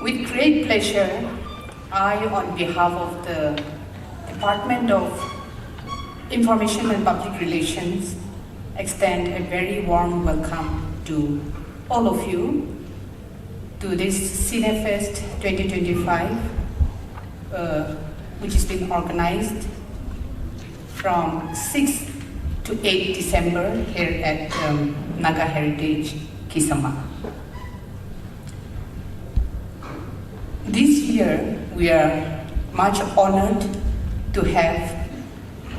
With great pleasure, I, on behalf of the Department of Information and Public Relations, extend a very warm welcome to all of you to this Cinefest 2025, which has been organized from 6 to 8 December here at Naga Heritage, Kisama. This year, we are much honored to have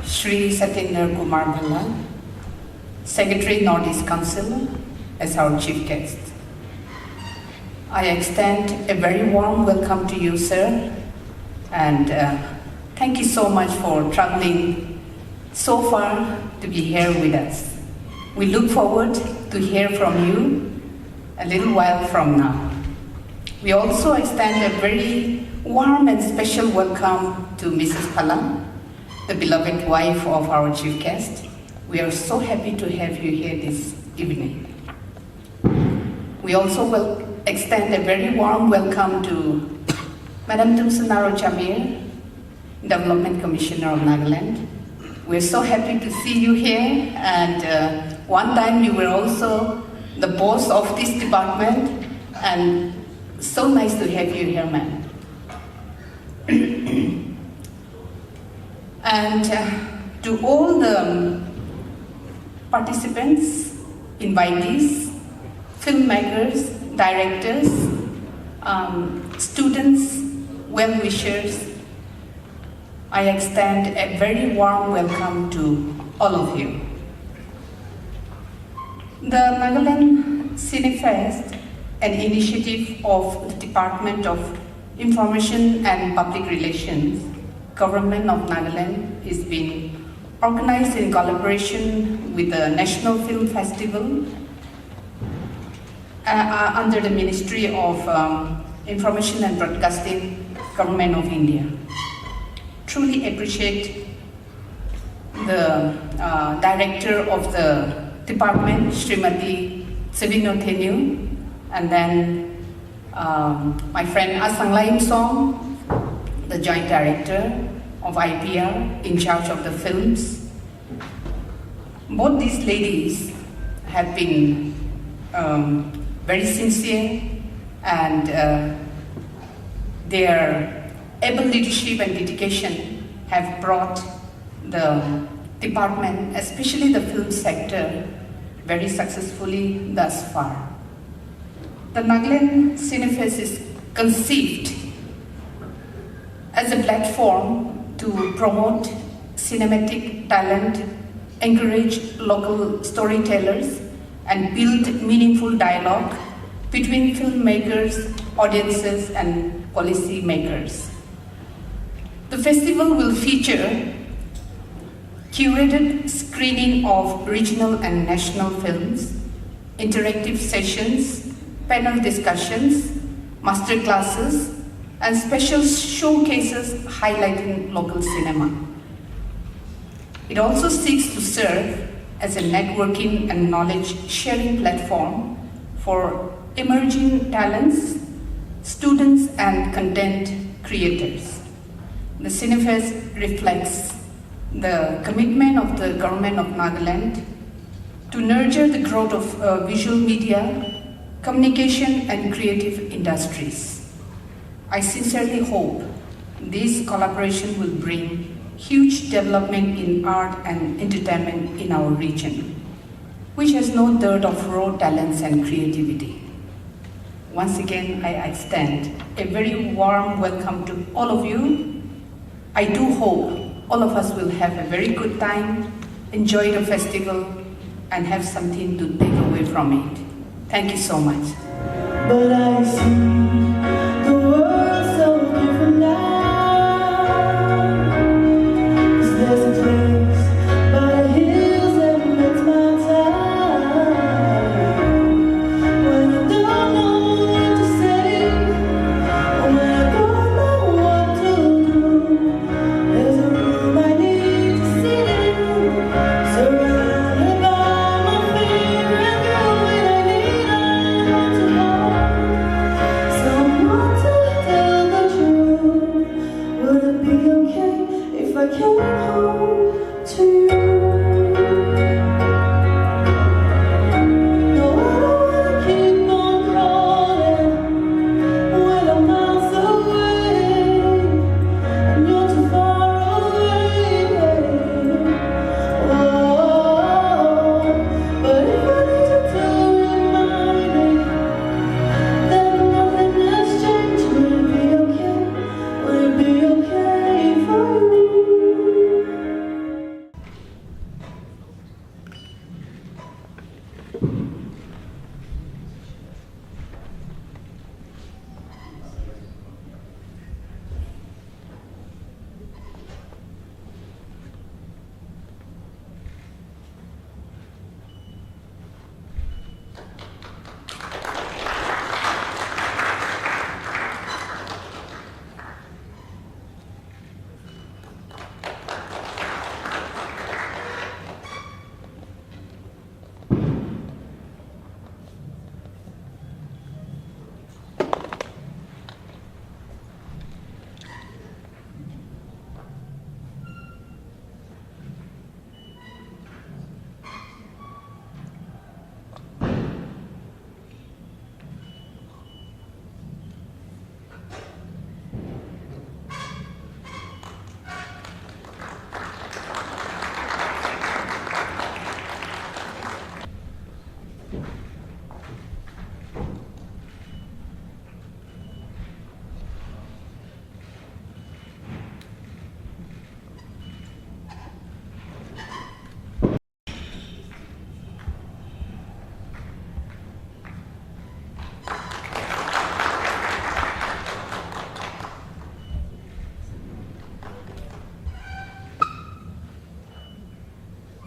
Sri Satyendra Kumar Bhalla, Secretary Northeast Council, as our chief guest. I extend a very warm welcome to you, sir, and thank you so much for traveling so far to be here with us. We look forward to hear from you a little while from now. We also extend a very warm and special welcome to Mrs. Phala, the beloved wife of our chief guest. We are so happy to have you here this evening. We also will extend a very warm welcome to Madam Tumsunaro Chamir, Development Commissioner of Nagaland. We're so happy to see you here, and one time you were also the boss of this department, and so nice to have you here, ma'am. And to all the participants, invitees, filmmakers, directors, students, well-wishers, I extend a very warm welcome to all of you. The Nagaland Cinefest, an initiative of the Department of Information and Public Relations, Government of Nagaland, is being organized in collaboration with the National Film Festival under the Ministry of Information and Broadcasting, Government of India. Truly appreciate the director of the department, Srimati Savino Thenu, and then my friend Asang Laim Song, the joint director of IPR, in charge of the films. Both these ladies have been very sincere, and their able leadership and dedication have brought the department, especially the film sector, very successfully thus far. The Nagaland Cinefest is conceived as a platform to promote cinematic talent, encourage local storytellers, and build meaningful dialogue between filmmakers, audiences, and policy makers. The festival will feature curated screening of regional and national films, interactive sessions, panel discussions, master classes, and special showcases highlighting local cinema. It also seeks to serve as a networking and knowledge-sharing platform for emerging talents, students, and content creators. The Cinefest reflects the commitment of the Government of Nagaland to nurture the growth of visual media, communication, and creative industries. I sincerely hope this collaboration will bring huge development in art and entertainment in our region, which has no dearth of raw talents and creativity. Once again, I extend a very warm welcome to all of you. I do hope all of us will have a very good time, enjoy the festival, and have something to take away from it. Thank you so much. But I see the world so different now. 'Cause there's a place by the hills that makes my time. When I don't know what to say, or when I don't know what to do, there's a room I need to sit in, surrounded by my favorite view, and I need a hand to hold.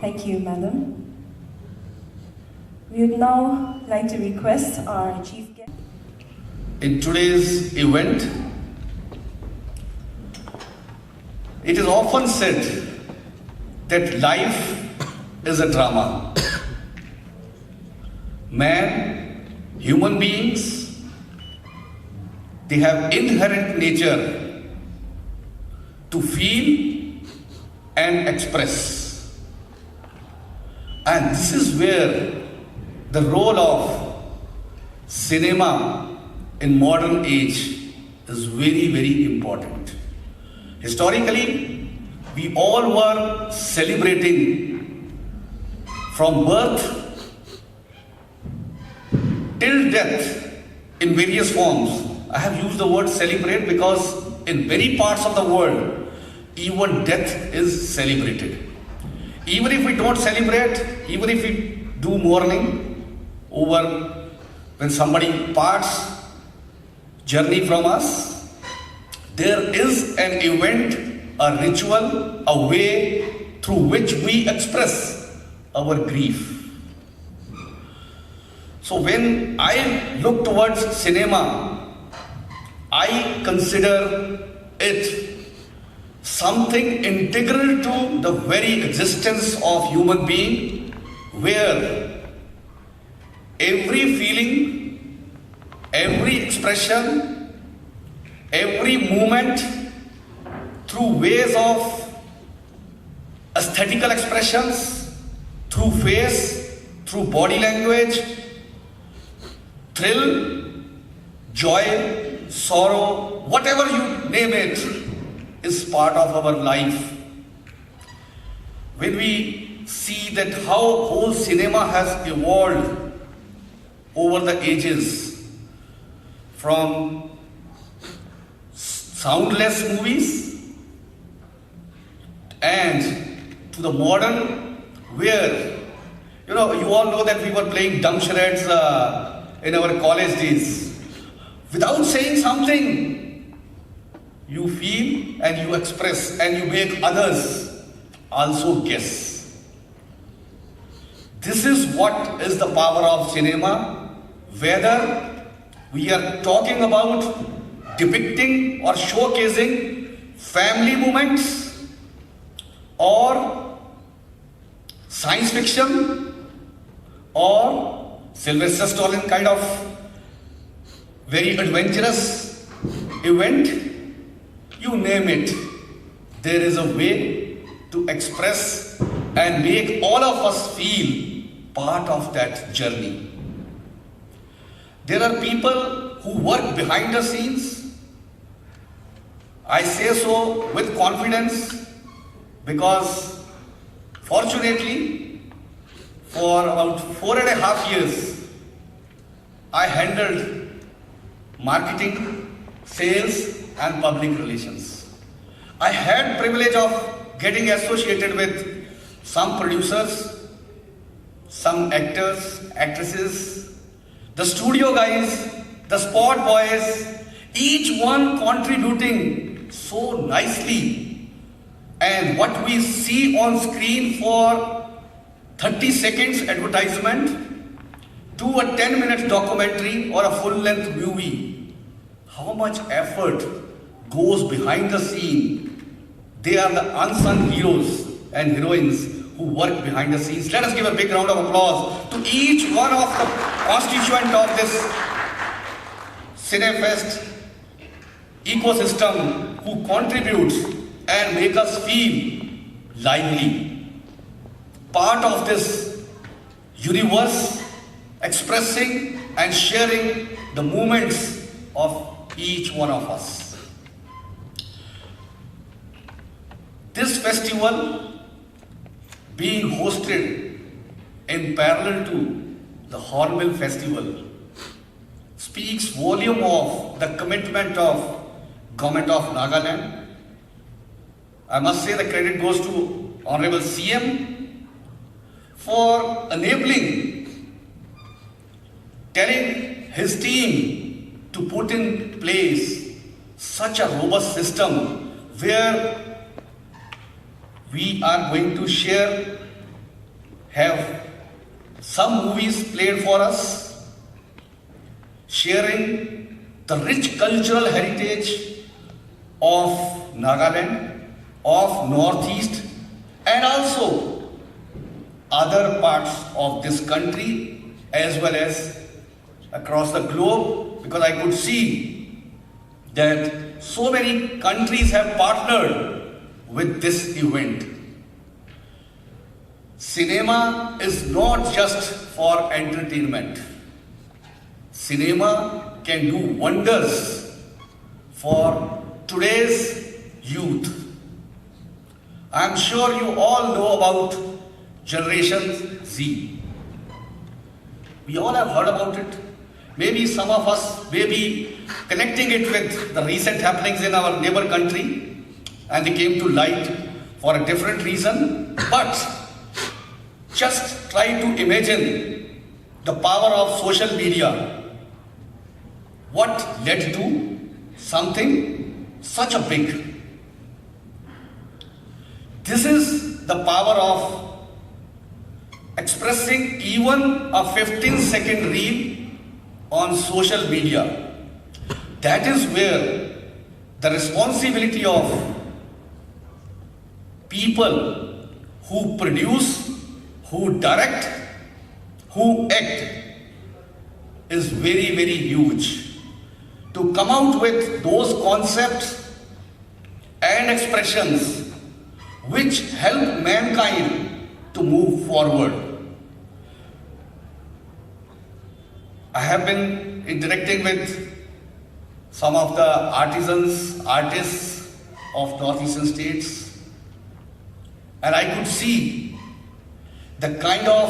Thank you, Madam. We would now like to request our chief guest. In today's event, it is often said that life is a drama. Man, human beings, they have inherent nature to feel and express. And this is where the role of cinema in modern age is very, very important. Historically, we all were celebrating from birth till death in various forms. I have used the word celebrate because in many parts of the world, even death is celebrated. Even if we don't celebrate, even if we do mourning over when somebody parts journey from us, there is an event, a ritual, a way through which we express our grief. So when I look towards cinema, I consider it something integral to the very existence of human being, where every feeling, every expression, every movement through ways of aesthetical expressions, through face, through body language, thrill, joy, sorrow, whatever you name it, is part of our life. When we see that how whole cinema has evolved over the ages, from soundless movies and to the modern, where you all know that we were playing dumb charades in our college days. Without saying something, you feel and you express and you make others also guess. This is what is the power of cinema, whether we are talking about depicting or showcasing family moments or science fiction or Sylvester Stallone kind of very adventurous event, you name it. There is a way to express and make all of us feel part of that journey. There are people who work behind the scenes. I say so with confidence because fortunately for about 4.5 years I handled marketing, sales and public relations. I had privilege of getting associated with some producers, some actors, actresses, the studio guys, the spot boys, each one contributing so nicely. And what we see on screen for 30 seconds advertisement to a 10-minute documentary or a full-length movie, how much effort goes behind the scene. They are the unsung heroes and heroines who work behind the scenes. Let us give a big round of applause to each one of the constituent of this Cinefest ecosystem who contributes and make us feel lively, part of this universe, expressing and sharing the moments of each one of us. This festival being hosted in parallel to the Hornbill Festival speaks volume of the commitment of Government of Nagaland. I must say the credit goes to Honorable CM for enabling, telling his team to put in place such a robust system where we are going to share have some movies played for us, sharing the rich cultural heritage of Nagaland, of Northeast, and also other parts of this country as well as across the globe, because I could see that so many countries have partnered with this event. Cinema is not just for entertainment. Cinema can do wonders for today's youth. I'm sure you all know about Generation Z. We all have heard about it. Maybe some of us may be connecting it with the recent happenings in our neighbor country, and they came to light for a different reason. But just try to imagine the power of social media. What led to something such a big? This is the power of expressing even a 15-second reel on social media. That is where the responsibility of people who produce, who direct, who act is very, very huge. To come out with those concepts and expressions which help mankind to move forward. I have been interacting with some of the artists of northeastern states, and I could see the kind of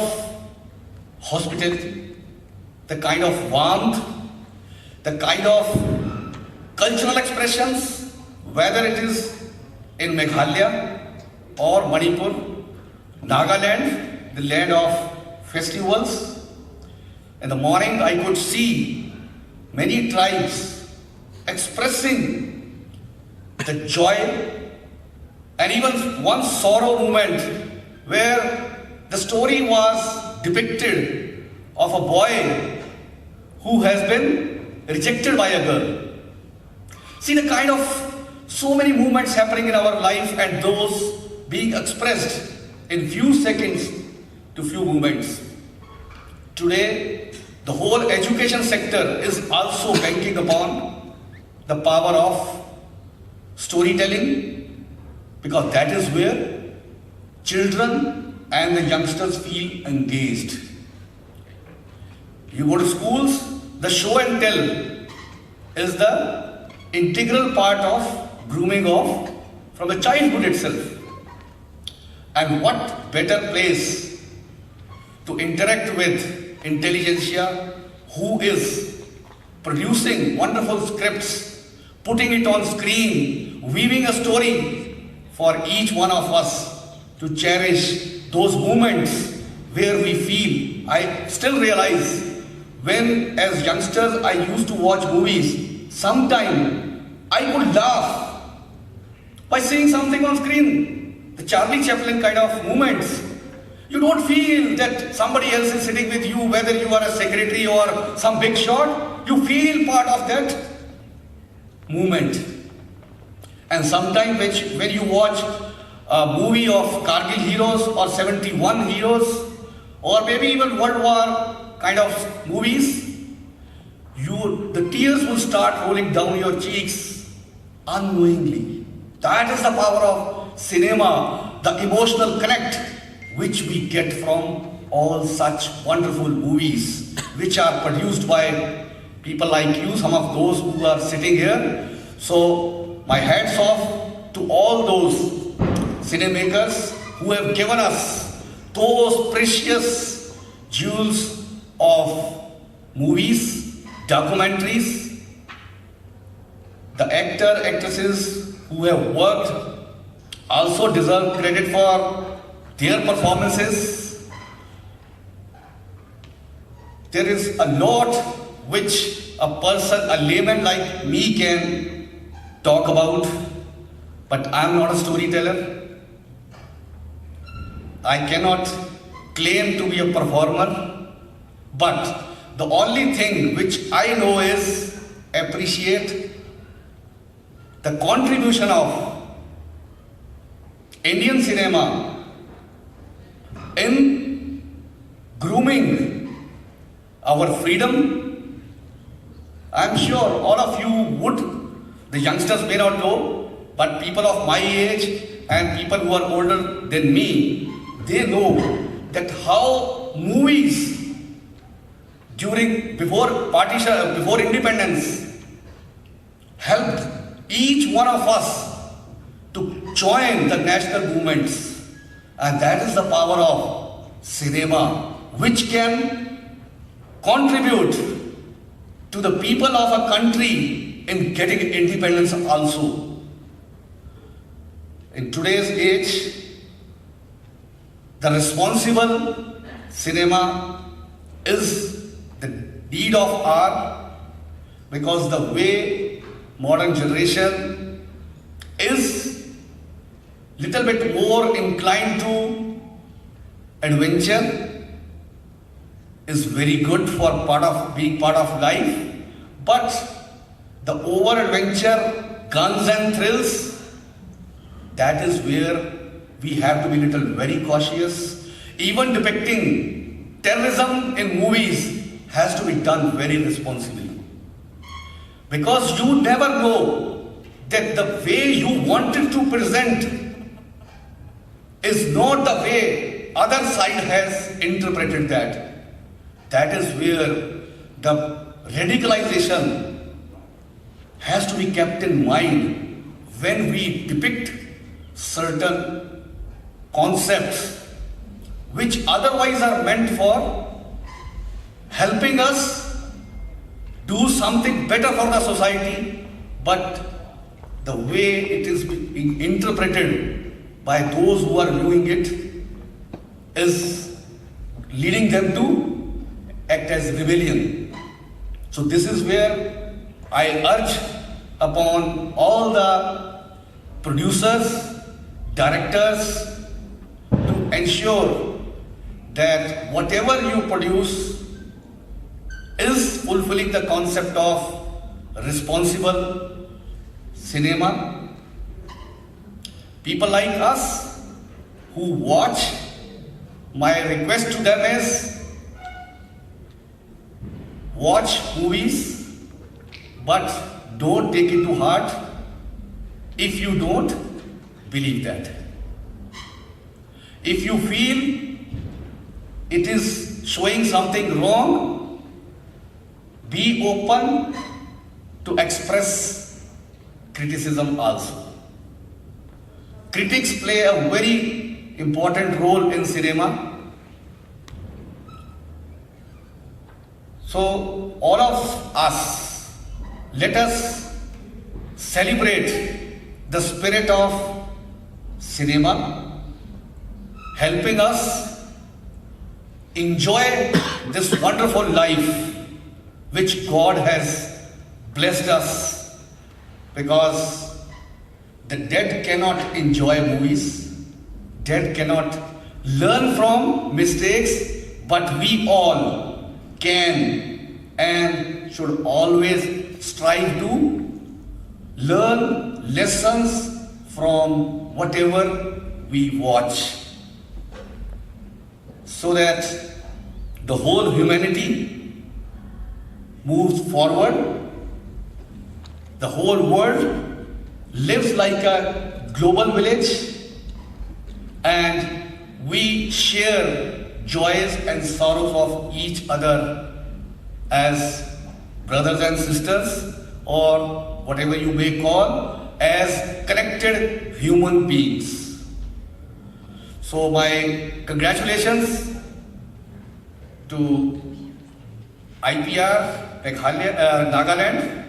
hospitality, the kind of warmth, the kind of cultural expressions, whether it is in Meghalaya or Manipur, Nagaland, the land of festivals. In the morning, I could see many tribes expressing the joy, and even one sorrow moment where the story was depicted of a boy who has been rejected by a girl. See the kind of so many movements happening in our life, and those being expressed in few seconds to few moments. Today, the whole education sector is also banking upon the power of storytelling, because that is where children and the youngsters feel engaged. You go to schools, the show and tell is the integral part of grooming of from the childhood itself. And what better place to interact with intelligentsia who is producing wonderful scripts, putting it on screen, weaving a story for each one of us to cherish those moments where we feel. I still realize when as youngsters I used to watch movies, sometime I would laugh by seeing something on screen. The Charlie Chaplin kind of moments. You don't feel that somebody else is sitting with you, whether you are a secretary or some big shot. You feel part of that moment. And sometimes when you watch a movie of Kargil heroes or 71 heroes, or maybe even World War kind of movies, the tears will start rolling down your cheeks unknowingly. That is the power of cinema, the emotional connect which we get from all such wonderful movies which are produced by people like you, some of those who are sitting here. So my hats off to all those cinemakers who have given us those precious jewels of movies, documentaries. The actresses who have worked also deserve credit for their performances. There is a lot which a person, a layman like me can talk about, but I am not a storyteller. I cannot claim to be a performer, but the only thing which I know is appreciate the contribution of Indian cinema in grooming our freedom. I'm sure all of you would, the youngsters may not know, but people of my age and people who are older than me, they know that how movies before independence helped each one of us to join the national movements, and that is the power of cinema, which can contribute to the people of a country in getting independence also. In today's age, the responsible cinema is the need of hour, because the way modern generation is little bit more inclined to adventure is very good for being part of life, but the over adventure, guns and thrills, that is where we have to be little very cautious. Even depicting terrorism in movies has to be done very responsibly, because you never know that the way you wanted to present is not the way other side has interpreted that. That is where the radicalization has to be kept in mind when we depict certain concepts which otherwise are meant for helping us do something better for the society, but the way it is being interpreted by those who are viewing it is leading them to act as rebellion. So this is where I urge upon all the producers, directors to ensure that whatever you produce is fulfilling the concept of responsible cinema. People like us who watch, my request to them is watch movies, but don't take it to heart if you don't believe that. If you feel it is showing something wrong, be open to express criticism also. Critics play a very important role in cinema. So all of us, let us celebrate the spirit of cinema, helping us enjoy this wonderful life which God has blessed us, because the dead cannot enjoy movies, dead cannot learn from mistakes, but we all can and should always strive to learn lessons from whatever we watch, so that the whole humanity moves forward, the whole world lives like a global village, and we share joys and sorrows of each other as brothers and sisters, or whatever you may call, as connected human beings. So my congratulations to IPR Nagaland,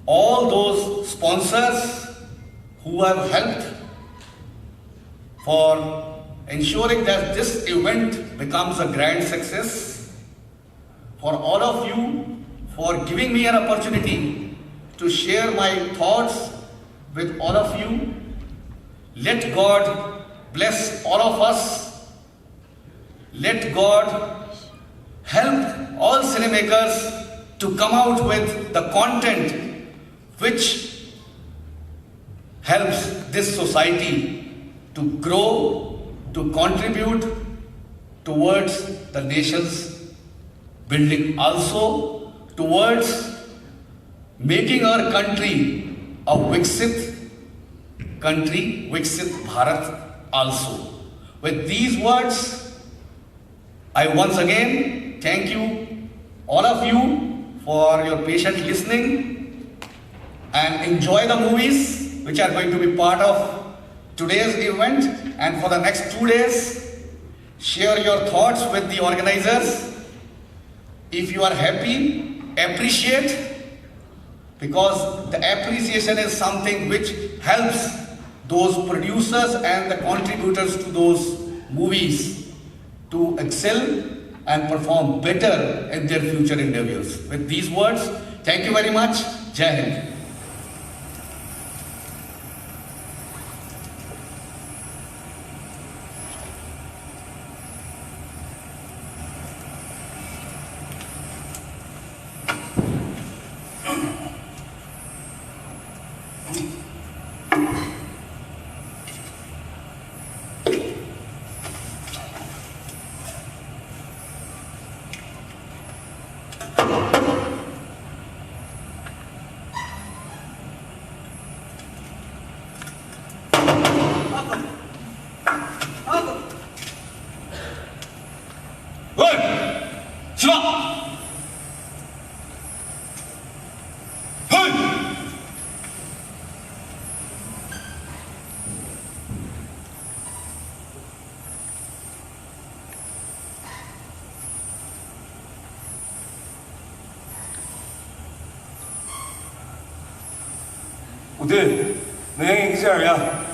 all those sponsors who have helped for ensuring that this event becomes a grand success, for all of you for giving me an opportunity to share my thoughts with all of you. Let God bless all of us let God help all cinemakers to come out with the content which helps this society to grow, to contribute towards the nation's building, also towards making our country a Viksit country, Viksit Bharat also. With these words, I once again thank you, all of you, for your patient listening, and enjoy the movies which are going to be part of today's event. And for the next 2 days, share your thoughts with the organizers. If you are happy, appreciate, because the appreciation is something which helps those producers and the contributors to those movies to excel and perform better in their future endeavors. With these words, thank you very much. Jai Hind. 우대, 너 형이 기자야.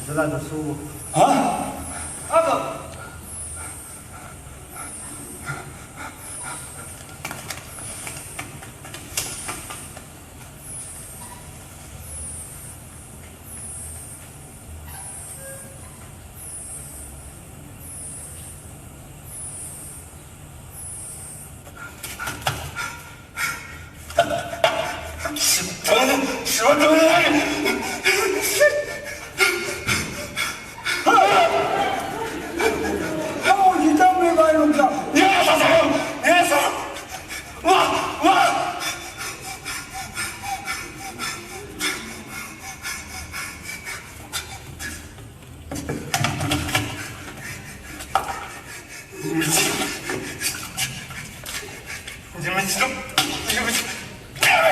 전화도 쓰고. 어? 아까 형, 이 장면에 가 이놈다. 야, 사장! 야, 사장! 와! 이제 미치도 이제 미치도 야,